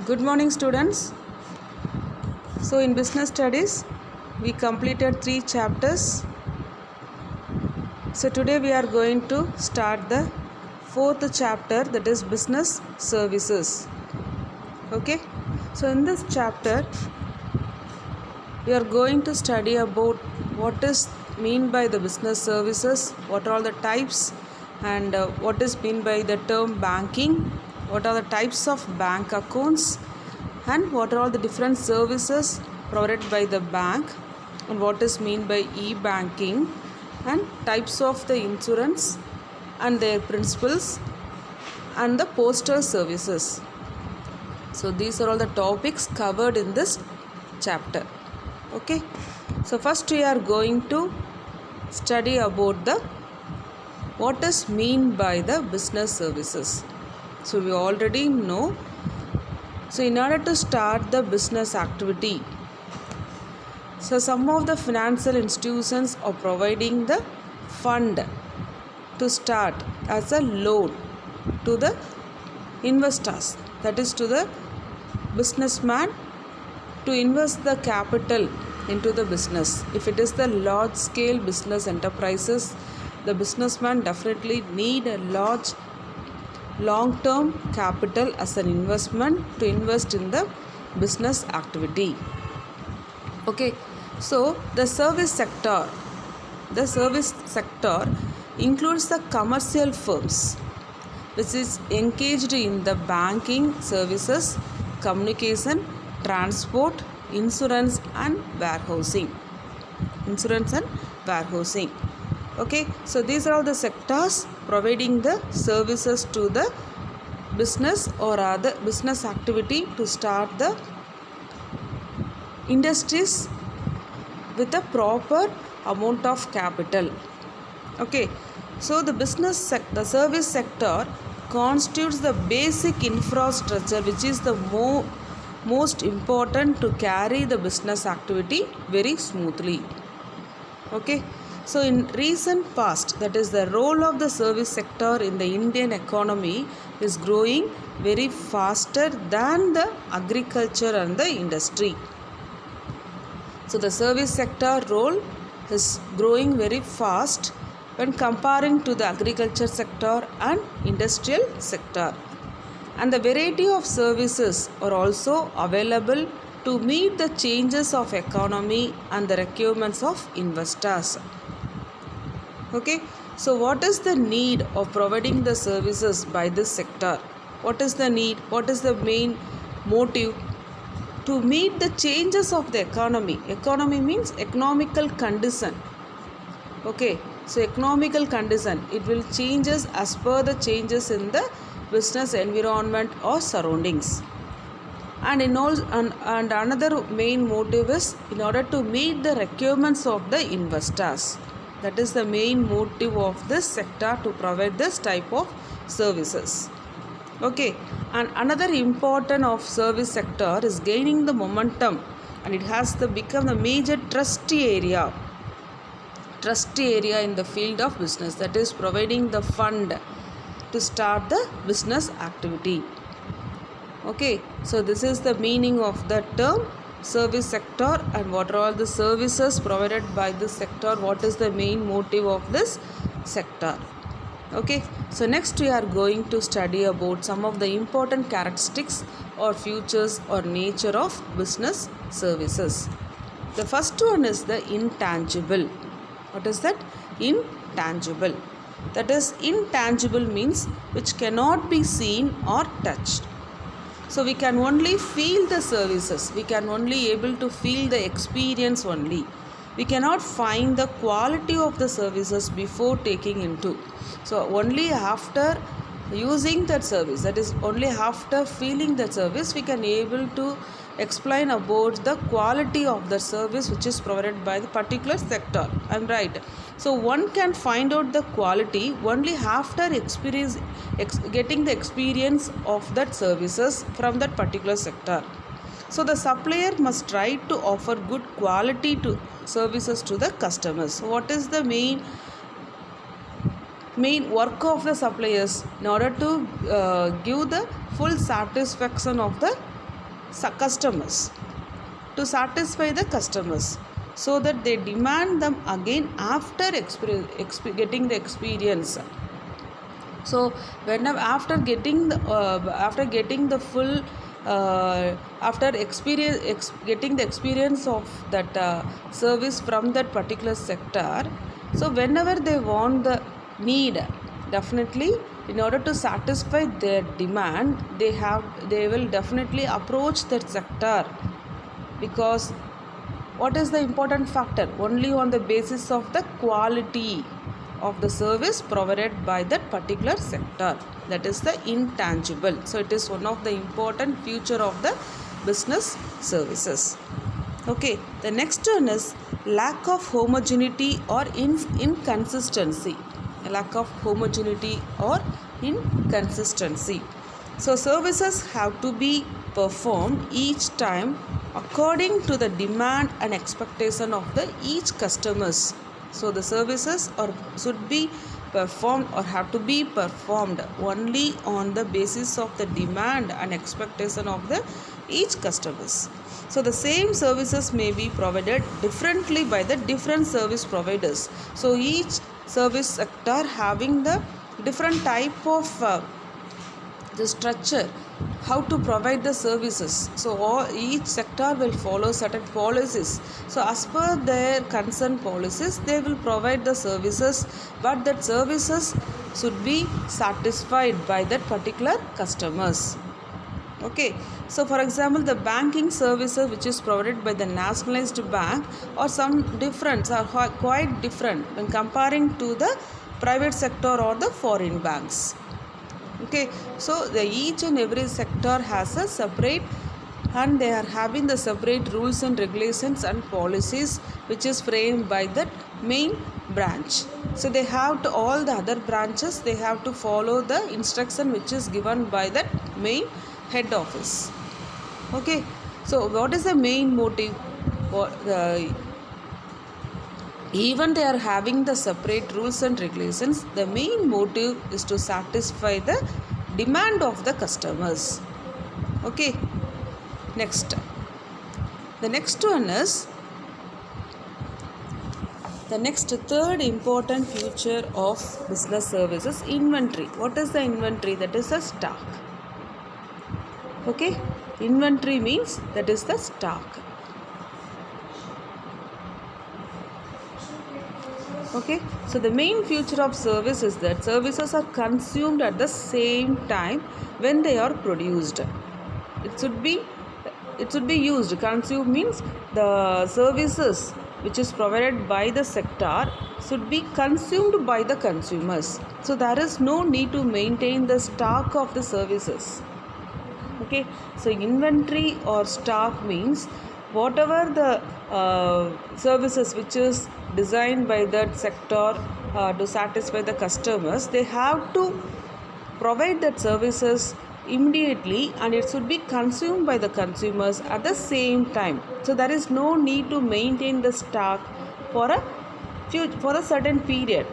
Good morning, students. So, in business studies, we completed 3 chapters. So, today we are going to start the 4th chapter, that is business services. Okay. So, in this chapter, we are going to study about what is mean by the business services, what are all the types, and what is mean by the term banking, what are the types of bank accounts, and what are all the different services provided by the bank, and what is mean by e-banking, and types of the insurance and their principles, and the postal services. So these are all the topics covered in this chapter. Okay, so first we are going to study about the what is mean by the business services. So we already know. So in order to start the business activity, so some of the financial institutions are providing the fund to start as a loan to the investors, that is to the businessman, to invest the capital into the business. If it is the large scale business enterprises, the businessman definitely need a large long term capital as an investment to invest in the business activity. Okay, so the service sector includes the commercial firms which is engaged in the banking services, communication, transport, insurance and warehousing. Okay, so these are all the sectors providing the services to the business or other business activity to start the industries with a proper amount of capital. Okay, so the service sector constitutes the basic infrastructure which is the most important to carry the business activity very smoothly. Okay, so in recent past, that is the role of the service sector in the Indian economy is growing very faster than the agriculture and the industry. So the service sector role is growing very fast when comparing to the agriculture sector and industrial sector. And the variety of services are also available to meet the changes of economy and the requirements of investors. Okay, so what is the need of providing the services by this sector? What is the need? What is the main motive? To meet the changes of the economy. Economy means economical condition. Okay, so economical condition, it will changes as per the changes in the business environment or surroundings. And another main motive is in order to meet the requirements of the investors. That is the main motive of this sector to provide this type of services. Okay, and another important of service sector is gaining the momentum, and it has become the major trust area in the field of business, that is providing the fund to start the business activity. Okay, so this is the meaning of the term service sector, and what are all the services provided by this sector, what is the main motive of this sector. Okay, so next we are going to study about some of the important characteristics or features or nature of business services. The first one is the intangible. What is that? Intangible. That is, intangible means which cannot be seen or touched. So we can only feel the services. We can only able to feel the experience only. We cannot find the quality of the services before taking into. So only after using that service, that is only after feeling that service, we can able to explain about the quality of the service which is provided by the particular sector. I'm right. So one can find out the quality only after getting the experience of that services from that particular sector. So the supplier must try to offer good quality to services to the customers. So what is the main work of the suppliers in order to give the full satisfaction of the customers, to satisfy the customers, so that they demand them again after getting the experience. So whenever after getting the full after getting the experience of that service from that particular sector, so whenever they want the need, definitely in order to satisfy their demand, they will definitely approach that sector. Because what is the important factor? Only on the basis of the quality of the service provided by that particular sector, that is the intangible. So it is one of the important feature of the business services. Okay, the next one is lack of homogeneity or inconsistency. Lack of homogeneity or inconsistency. So services have to be performed each time according to the demand and expectation of the each customers. So the services should be performed or have to be performed only on the basis of the demand and expectation of the each customers. So the same services may be provided differently by the different service providers. So each service sector having the different type of the structure, how to provide the services. So each sector will follow certain policies. So as per their concerned policies, they will provide the services, but that services should be satisfied by that particular customers. Okay, so for example, the banking services which is provided by the nationalized bank or some difference are quite different when comparing to the private sector or the foreign banks. Okay, so each and every sector has a separate, and they are having the separate rules and regulations and policies which is framed by that main branch. So they have to, all the other branches, they have to follow the instruction which is given by that main head office. Okay, so what is the main motive? Even they are having the separate rules and regulations, the main motive is to satisfy the demand of the customers. Okay, next. The next one is the next third important feature of business services, inventory. What is the inventory? That is the stock. Okay, inventory means that is the stock. Okay, so the main feature of service is that services are consumed at the same time when they are produced. It should be used. Consume means the services which is provided by the sector should be consumed by the consumers. So there is no need to maintain the stock of the services. Okay, so inventory or stock means whatever the services which is designed by that sector to satisfy the customers, they have to provide that services immediately, and it should be consumed by the consumers at the same time. So there is no need to maintain the stock for a certain period.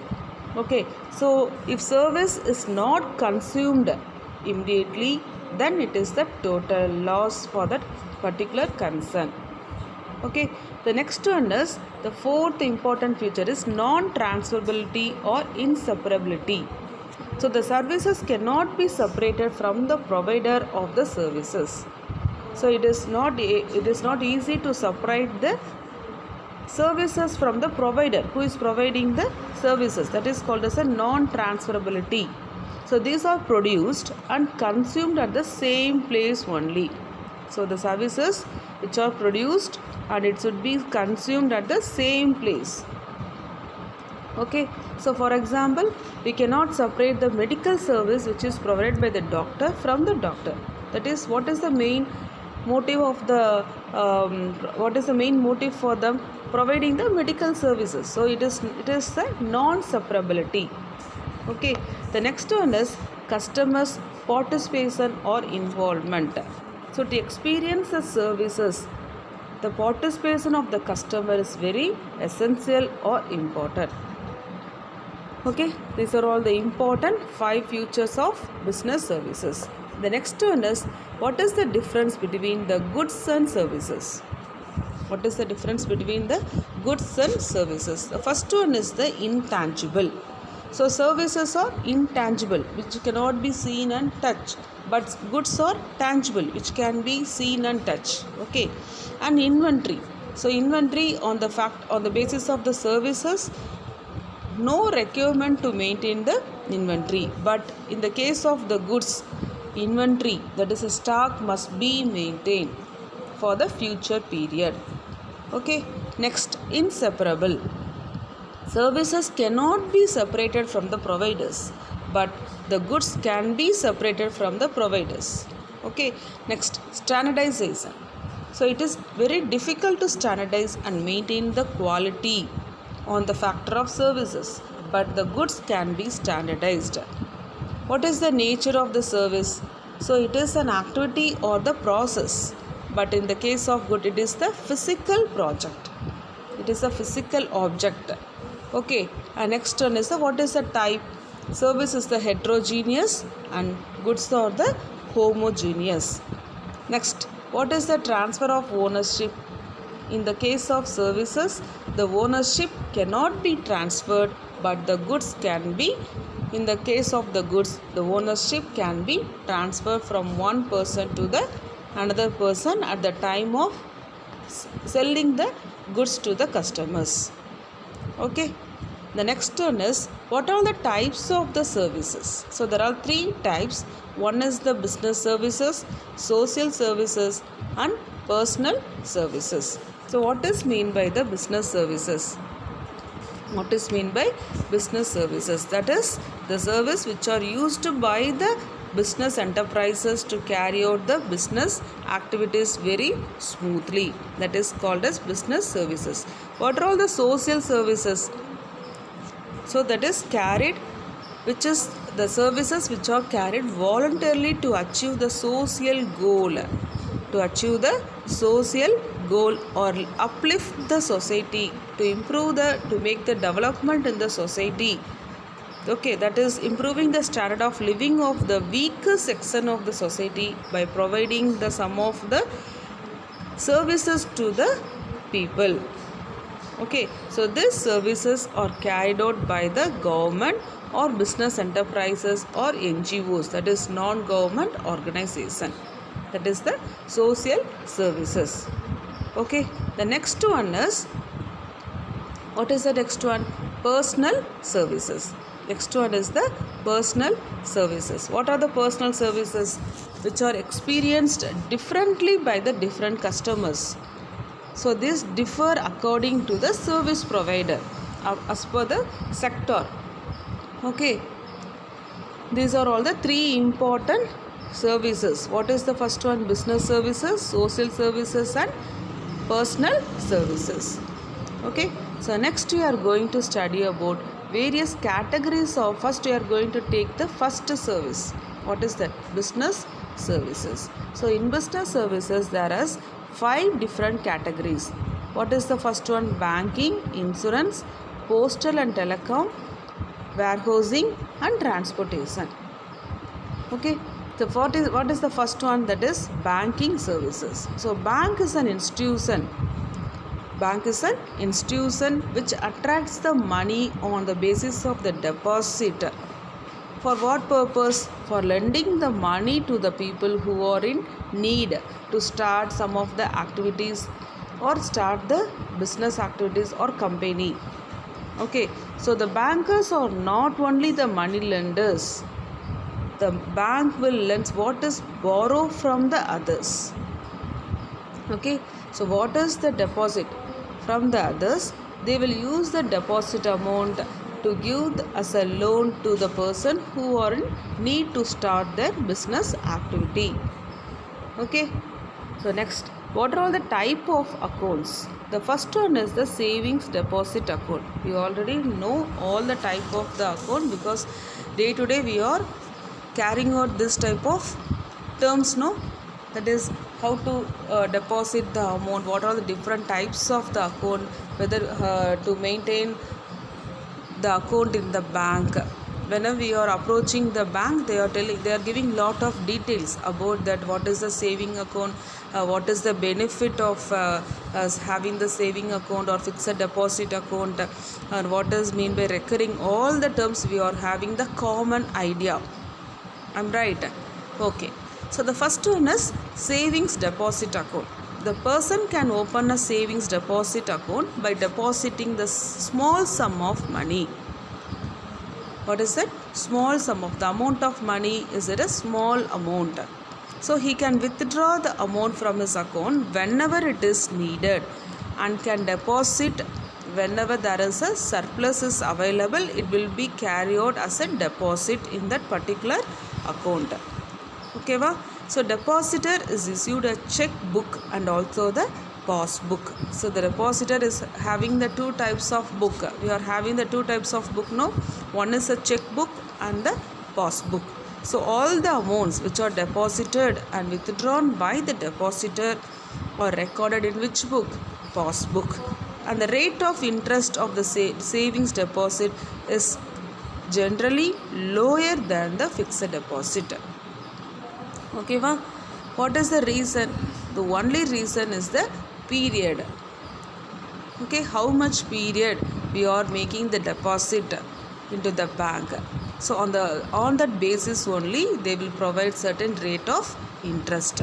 Okay, so if service is not consumed immediately, then it is the total loss for that particular concern. Okay, the next one is the fourth important feature is non-transferability or inseparability. So the services cannot be separated from the provider of the services. So it is not easy to separate the services from the provider who is providing the services. That is called as a non-transferability. So these are produced and consumed at the same place only. So the services which are produced and it should be consumed at the same place. Okay, so for example, we cannot separate the medical service which is provided by the doctor from the doctor. That is, what is the main motive of the what is the main motive for them providing the medical services? So it is the non-separability. Okay, the next one is customers' participation or involvement. So to experience the services, the participation of the customer is very essential or important. Okay, these are all the important 5 features of business services. The next one is, what is the difference between the goods and services? What is the difference between the goods and services? The first one is the intangible. So services are intangible, which cannot be seen and touched, but goods are tangible, which can be seen and touched. Okay, and inventory. So inventory on the basis of the services, no requirement to maintain the inventory, but in the case of the goods, inventory, that is a stock, must be maintained for the future period. Okay, next, inseparable. Services cannot be separated from the providers, but the goods can be separated from the providers. Okay, next, standardization. So it is very difficult to standardize and maintain the quality on the factor of services, but the goods can be standardized. What is the nature of the service? So it is an activity or the process, but in the case of good, it is the physical project. It is a physical object. Okay, and next one is the, what is the type? Service is the heterogeneous and goods are the homogeneous. Next, what is the transfer of ownership? In the case of services, the ownership cannot be transferred, but the goods can be. In the case of the goods, the ownership can be transferred from one person to the another person at the time of selling the goods to the customers. Okay, the next one is, what are the types of the services? So there are three types. One is the business services, social services, and personal services. So what is meant by the business services? What is meant by business services? That is the service which are used by the business enterprises to carry out the business activities very smoothly. That is called as business services. What are all the social services? So that is carried, which is the services which are carried voluntarily to achieve the social goal. To achieve the social goal or uplift the society, to make the development in the society. Okay, that is improving the standard of living of the weaker section of the society by providing the some of the services to the people. Okay, so these services are carried out by the government or business enterprises or NGOs, that is non-government organization. That is the social services. Okay, the next one is, what is the next one? Personal services. Next one is the personal services. What are the personal services? Which are experienced differently by the different customers. So these differ according to the service provider as per the sector. Okay, these are all the three important services. What is the first one? Business services, social services, and personal services. Okay, so next we are going to study about various categories of, first we are going to take the first service. What is that? Business services. So in business services there is 5 different categories. What is the first one? Banking, insurance, postal and telecom, warehousing, and transportation. Okay, so what is the first one? That is banking services. So bank is an institution. Bank is an institution which attracts the money on the basis of the deposit. For what purpose? For lending the money to the people who are in need to start some of the activities or start the business activities or company. Okay, so the bankers are not only the money lenders. The bank will lend what is borrow from the others. Okay, so what is the deposit from the others? They will use the deposit amount to give as a loan to the person who are in need to start their business activity. Okay, so next, what are all the type of accounts? The first one is the savings deposit account. We already know all the type of the account because day to day we are carrying out this type of terms, no? That is how to deposit the amount, what are the different types of the account, whether to maintain the account in the bank, whenever we are approaching the bank, they are giving lot of details about that, what is the saving account, what is the benefit of us having the saving account or fixed deposit account, or what is mean by recurring. All the terms we are having the common idea. I'm right? Okay. So the first one is savings deposit account. The person can open a savings deposit account by depositing the small sum of money. What is that? Small sum of the amount of money. Is it a small amount? So he can withdraw the amount from his account whenever it is needed, and can deposit whenever there is a surplus is available. It will be carried out as a deposit in that particular account. Okay va? So depositor is issued a check book and also the passbook. So the depositor is having the two types of book. We are having the two types of book now. One is a check book and the passbook. So all the amounts which are deposited and withdrawn by the depositor are recorded in which book? Passbook. And the rate of interest of the savings deposit is generally lower than the fixed deposit. Okay va? What is the reason? The only reason is the period. Okay, how much period we are making the deposit into the bank. So on that basis only they will provide certain rate of interest.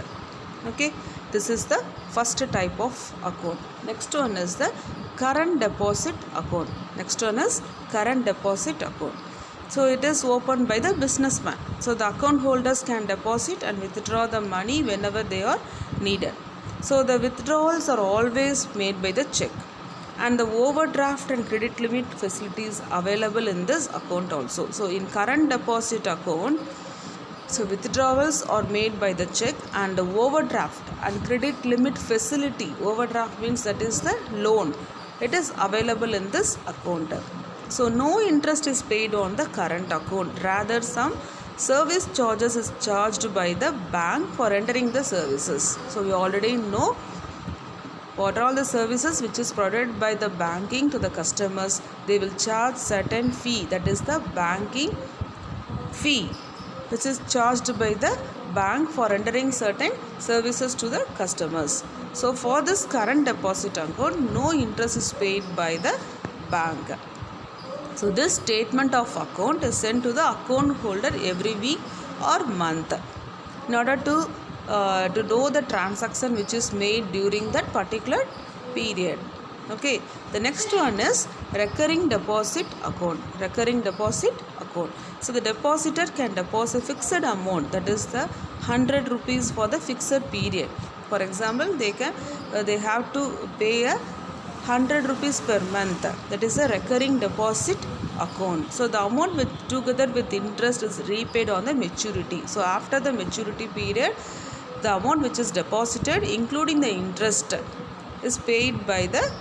Okay, this is the first type of account. Next one is the current deposit account. Next one is current deposit account. So it is opened by the businessman. So the account holders can deposit and withdraw the money whenever they are needed. So the withdrawals are always made by the check, and the overdraft and credit limit facilities available in this account also. So in current deposit account, so withdrawals are made by the check, and the overdraft and credit limit facility, overdraft means that is the loan, it is available in this account. So no interest is paid on the current account, rather some service charges is charged by the bank for entering the services. So we already know what are all the services which is provided by the banking to the customers. They will charge certain fee, that is the banking fee, which is charged by the bank for rendering certain services to the customers. So for this current deposit account, no interest is paid by the bank. So this statement of account is sent to the account holder every week or month in order to know the transaction which is made during that particular period. Okay, the next one is recurring deposit account. Recurring deposit account. So the depositor can deposit fixed amount, that is the 100 rupees for the fixed period. For example, they have to pay a 100 rupees per month. That is a recurring deposit account. So the amount together with interest is repaid on the maturity. So after the maturity period, the amount which is deposited including the interest is paid by the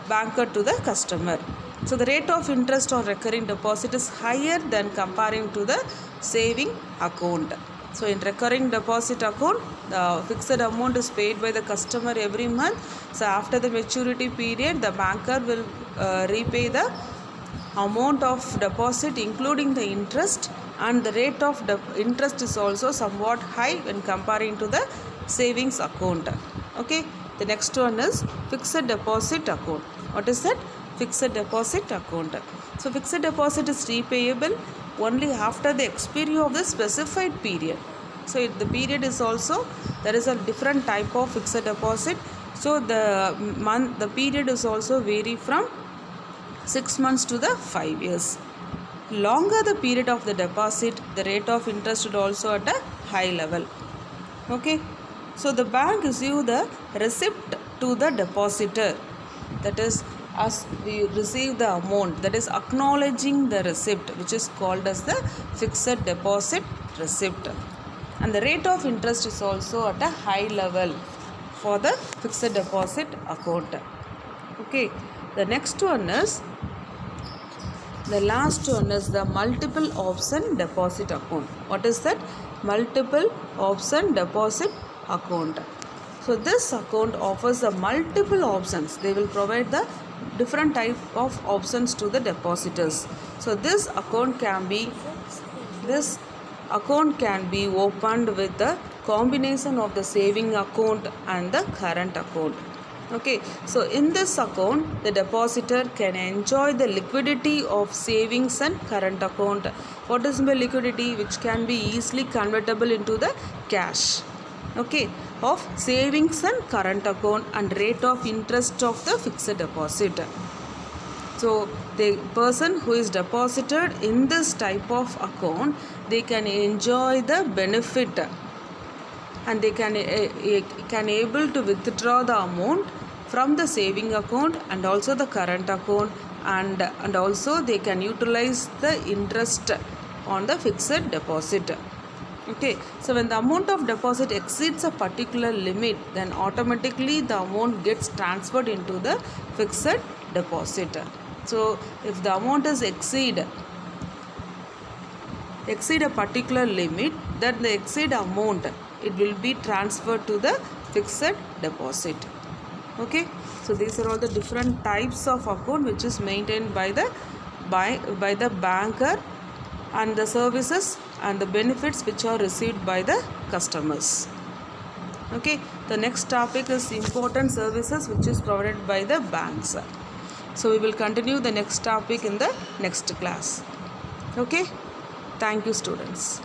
banker to the customer. So the rate of interest on recurring deposit is higher than comparing to the saving account. So in recurring deposit account, the fixed amount is paid by the customer every month. So after the maturity period, the banker will repay the amount of deposit including the interest, and the rate of interest is also somewhat high when comparing to the savings account. Okay, the next one is fixed deposit account. What is that? Fixed deposit account. So fixed deposit is repayable only after the expiry of the specified period. So the period is also, there is a different type of fixed deposit. So the period is also vary from 6 months to the 5 years. Longer the period of the deposit, the rate of interest is also at a high level. Okay, so the bank issue the receipt to the depositor, that is as we receive the amount, that is acknowledging the receipt, which is called as the fixed deposit receipt, and the rate of interest is also at a high level for the fixed deposit account. Okay, the next one is, the last one is the multiple option deposit account. What is that? Multiple option deposit account. So this account offers the multiple options. They will provide the different type of options to the depositors. So this account can be opened with the combination of the saving account and the current account. Okay, so in this account the depositor can enjoy the liquidity of savings and current account. What is the liquidity? Which can be easily convertible into the cash, okay, of savings and current account, and rate of interest of the fixed deposit. So the person who is deposited in this type of account, they can enjoy the benefit, and they can able to withdraw the amount from the saving account and also the current account, and also they can utilize the interest on the fixed deposit. Okay, so when the amount of deposit exceeds a particular limit, then automatically the amount gets transferred into the fixed deposit. So if the amount is exceed a particular limit, then the exceed amount, it will be transferred to the fixed deposit. Okay, so these are all the different types of account which is maintained by the banker, and the services and the benefits which are received by the customers. Okay, the next topic is important services which is provided by the banks. So we will continue the next topic in the next class. Okay, thank you students.